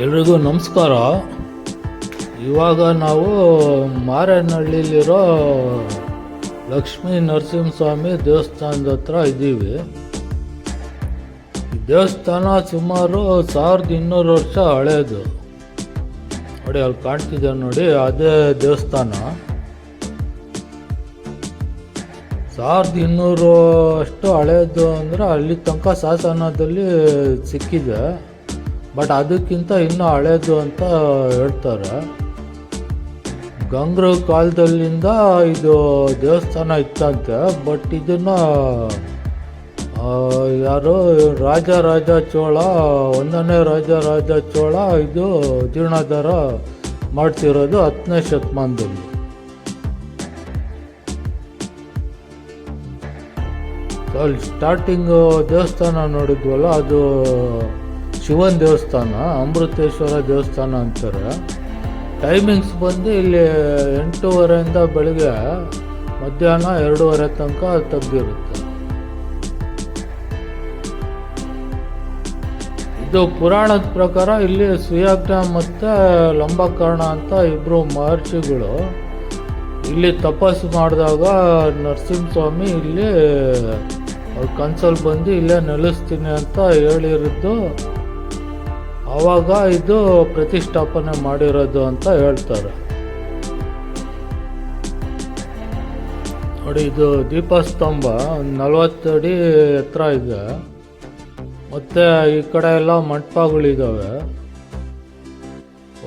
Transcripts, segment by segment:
ಎಲ್ರಿಗೂ ನಮಸ್ಕಾರ. ಇವಾಗ ನಾವು ಮಾರೇನಹಳ್ಳಿಲಿರೋ ಲಕ್ಷ್ಮೀ ನರಸಿಂಹಸ್ವಾಮಿ ದೇವಸ್ಥಾನದ ಹತ್ರ ಇದ್ದೀವಿ. ಈ ದೇವಸ್ಥಾನ ಸುಮಾರು 1200 ವರ್ಷ ಹಳೇದು. ನೋಡಿ ಅಲ್ಲಿ ಕಾಣ್ತಿದೆ ನೋಡಿ, ಅದೇ ದೇವಸ್ಥಾನ. 1200 ಅಷ್ಟು ಹಳೇದು ಅಂದರೆ ಅಲ್ಲಿ ತನಕ ಶಾಸನದಲ್ಲಿ ಸಿಕ್ಕಿದೆ. ಬಟ್ ಅದಕ್ಕಿಂತ ಇನ್ನೂ ಹಳೇದು ಅಂತ ಹೇಳ್ತಾರೆ. ಗಂಗರ ಕಾಲದಲ್ಲಿಂದ ಇದು ದೇವಸ್ಥಾನ ಇತ್ತಂತೆ. ಬಟ್ ಇದನ್ನು ಯಾರು ರಾಜ ಚೋಳ, 1ನೇ ರಾಜ ಚೋಳ ಇದು ಜೀರ್ಣೋದ್ಧಾರ ಮಾಡ್ತಿರೋದು 10ನೇ ಶತಮಾನದಲ್ಲಿ. ಅಲ್ಲಿ ಸ್ಟಾರ್ಟಿಂಗು ದೇವಸ್ಥಾನ ನೋಡಿದ್ವಲ್ಲ, ಅದು ಶಿವನ ದೇವಸ್ಥಾನ, ಅಮೃತೇಶ್ವರ ದೇವಸ್ಥಾನ ಅಂತಾರೆ. ಟೈಮಿಂಗ್ಸ್ ಬಂದು ಇಲ್ಲಿ 8:30 ಬೆಳಗ್ಗೆ ಮಧ್ಯಾಹ್ನ 2:30 ತನಕ ತೆಗ್ದಿರುತ್ತೆ. ಇದು ಪುರಾಣದ ಪ್ರಕಾರ ಇಲ್ಲಿ ಸುಯಾಜ್ಞ ಮತ್ತು ಲಂಬಕರ್ಣ ಅಂತ ಇಬ್ಬರು ಮಹರ್ಷಿಗಳು ಇಲ್ಲಿ ತಪಸ್ಸು ಮಾಡಿದಾಗ ನರಸಿಂಹಸ್ವಾಮಿ ಇಲ್ಲಿ ಕನ್ಸಲ್ಲಿ ಬಂದು ಇಲ್ಲೇ ನೆಲೆಸ್ತೀನಿ ಅಂತ ಹೇಳಿರೋದು. ಆವಾಗ ಇದು ಪ್ರತಿಷ್ಠಾಪನೆ ಮಾಡಿರೋದು ಅಂತ ಹೇಳ್ತಾರೆ. ನೋಡಿ, ಇದು ದೀಪಸ್ತಂಭ 40 ಅಡಿ ಎತ್ತರ ಇದೆ. ಮತ್ತು ಈ ಕಡೆ ಎಲ್ಲ ಮಂಟಪಗಳಿದ್ದಾವೆ.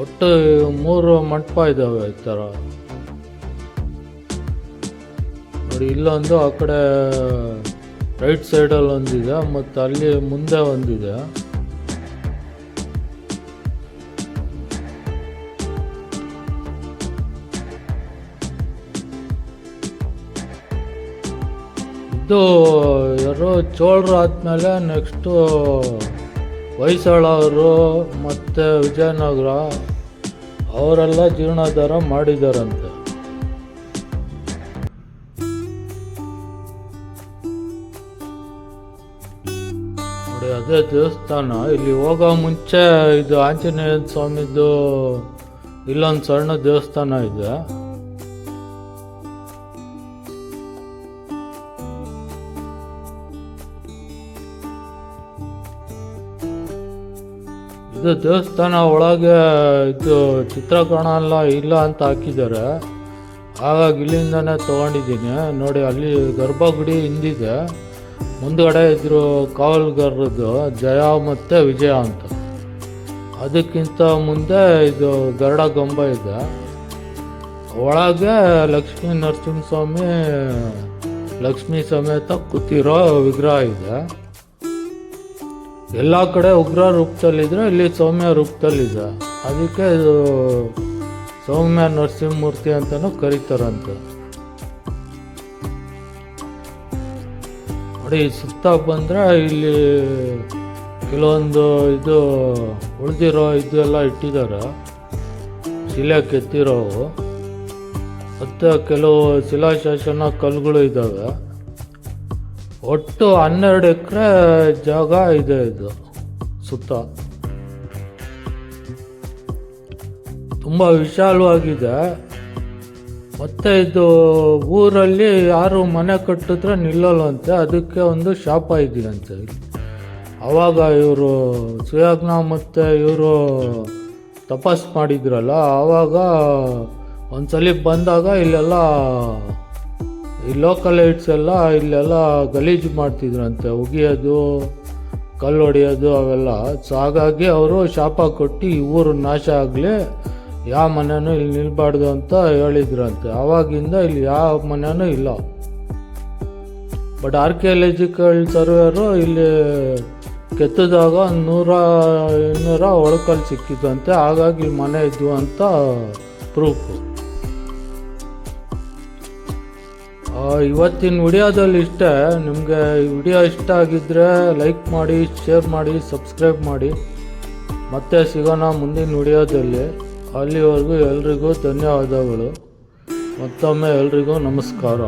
ಒಟ್ಟು 3 ಮಂಟಪ ಇದ್ದಾವೆ ಈ ಥರ. ನೋಡಿ, ಇಲ್ಲೊಂದು ಆ ಕಡೆ ರೈಟ್ ಸೈಡಲ್ಲಿ ಒಂದಿದೆ, ಮತ್ತು ಅಲ್ಲಿ ಮುಂದೆ ಒಂದಿದೆ. ಇದು ಯಾರು ಚೋಳರು ಆದಮೇಲೆ ನೆಕ್ಸ್ಟು ಹೊಯ್ಸಳರು ಮತ್ತು ವಿಜಯನಗರ ಅವರೆಲ್ಲ ಜೀರ್ಣೋದ್ಧಾರ ಮಾಡಿದಾರಂತೆ. ನೋಡಿ, ಅದೇ ದೇವಸ್ಥಾನ. ಇಲ್ಲಿ ಹೋಗೋ ಮುಂಚೆ ಇದು ಆಂಜನೇಯ ಸ್ವಾಮಿದು ಇಲ್ಲೊಂದು ಸಣ್ಣ ದೇವಸ್ಥಾನ ಇದೆ. ಇದು ದೇವಸ್ಥಾನ ಒಳಗೆ ಇದು ಚಿತ್ರೀಕರಣ ಎಲ್ಲ ಇಲ್ಲ ಅಂತ ಹಾಕಿದ್ದಾರೆ. ಹಾಗಾಗಿ ಇಲ್ಲಿಂದನೇ ತೊಗೊಂಡಿದ್ದೀನಿ. ನೋಡಿ, ಅಲ್ಲಿ ಗರ್ಭಗುಡಿ ಹಿಂದಿದೆ. ಮುಂದ್ಗಡೆ ಇದ್ರು ಕಾವಲ್ಗಾರರದ್ದು ಜಯ ಮತ್ತು ವಿಜಯ ಅಂತ. ಅದಕ್ಕಿಂತ ಮುಂದೆ ಇದು ಗರುಡ ಗೊಂಬ ಇದೆ. ಒಳಗೆ ಲಕ್ಷ್ಮೀ ನರಸಿಂಹಸ್ವಾಮಿ ಲಕ್ಷ್ಮೀ ಸಮೇತ ಕೂತಿರೋ ವಿಗ್ರಹ ಇದೆ. ಎಲ್ಲ ಕಡೆ ಉಗ್ರ ರೂಪದಲ್ಲಿದ್ದರೆ ಇಲ್ಲಿ ಸೌಮ್ಯ ರೂಪದಲ್ಲಿದೆ. ಅದಕ್ಕೆ ಇದು ಸೌಮ್ಯ ನರಸಿಂಹಮೂರ್ತಿ ಅಂತಲೂ ಕರೀತಾರಂತೆ. ನೋಡಿ, ಸುತ್ತ ಬಂದರೆ ಇಲ್ಲಿ ಕೆಲವೊಂದು ಇದು ಉಳಿದಿರೋ ಇದೆಲ್ಲ ಇಟ್ಟಿದ್ದಾರೆ, ಶಿಲೆ ಕೆತ್ತಿರೋವು. ಮತ್ತು ಕೆಲವು ಶಿಲಾಶಾಸನ ಕಲ್ಲುಗಳು ಇದ್ದಾವೆ. ಒಟ್ಟು 12 ಎಕರೆ ಜಾಗ ಇದೆ ಇದು ಸುತ್ತ. ತುಂಬ ವಿಶಾಲವಾಗಿದೆ. ಮತ್ತು ಇದು ಊರಲ್ಲಿ ಯಾರು ಮನೆ ಕಟ್ಟಿದ್ರೆ ನಿಲ್ಲಲ್ವಂತೆ, ಅದಕ್ಕೆ ಒಂದು ಶಾಪ ಇದೆಯಂತೆ. ಆವಾಗ ಇವರು ಸುಯಾಜ್ಞ ಮತ್ತು ಇವರು ತಪಸ್ಸು ಮಾಡಿದ್ರಲ್ಲ, ಆವಾಗ ಒಂದ್ಸಲಿ ಬಂದಾಗ ಇಲ್ಲೆಲ್ಲ ಈ ಲೋಕಲೈಟ್ಸ್ ಎಲ್ಲ ಇಲ್ಲೆಲ್ಲ ಗಲೀಜು ಮಾಡ್ತಿದ್ರಂತೆ, ಉಗಿಯೋದು, ಕಲ್ಲು ಹೊಡೆಯೋದು ಅವೆಲ್ಲ. ಸೊ ಹಾಗಾಗಿ ಅವರು ಶಾಪ ಕೊಟ್ಟು ಈ ಊರು ನಾಶ ಆಗಲಿ, ಯಾವ ಮನೆಯೂ ಇಲ್ಲಿ ನಿಲ್ಬಾರ್ದು ಅಂತ ಹೇಳಿದ್ರಂತೆ. ಆವಾಗಿಂದ ಇಲ್ಲಿ ಯಾವ ಮನೆಯೂ ಇಲ್ಲ. ಬಟ್ ಆರ್ಕಿಯಾಲಜಿಕಲ್ ಸರ್ವೇರು ಇಲ್ಲಿ ಕೆತ್ತಿದಾಗ 100-200 ಒಳಕಲ್ಲಿ ಸಿಕ್ಕಿದ್ದಂತೆ. ಹಾಗಾಗಿ ಇಲ್ಲಿ ಮನೆ ಇದ್ವು ಅಂತ ಪ್ರೂಫು. ಇವತ್ತಿನ ವಿಡಿಯೋದಲ್ಲಿ ಇಷ್ಟೇ. ನಿಮಗೆ ಈ ವಿಡಿಯೋ ಇಷ್ಟ ಆಗಿದ್ದರೆ ಲೈಕ್ ಮಾಡಿ, ಶೇರ್ ಮಾಡಿ, ಸಬ್ಸ್ಕ್ರೈಬ್ ಮಾಡಿ. ಮತ್ತೆ ಸಿಗೋಣ ಮುಂದಿನ ವಿಡಿಯೋದಲ್ಲಿ. ಅಲ್ಲಿವರೆಗೂ ಎಲ್ರಿಗೂ ಧನ್ಯವಾದಗಳು. ಮತ್ತೊಮ್ಮೆ ಎಲ್ರಿಗೂ ನಮಸ್ಕಾರ.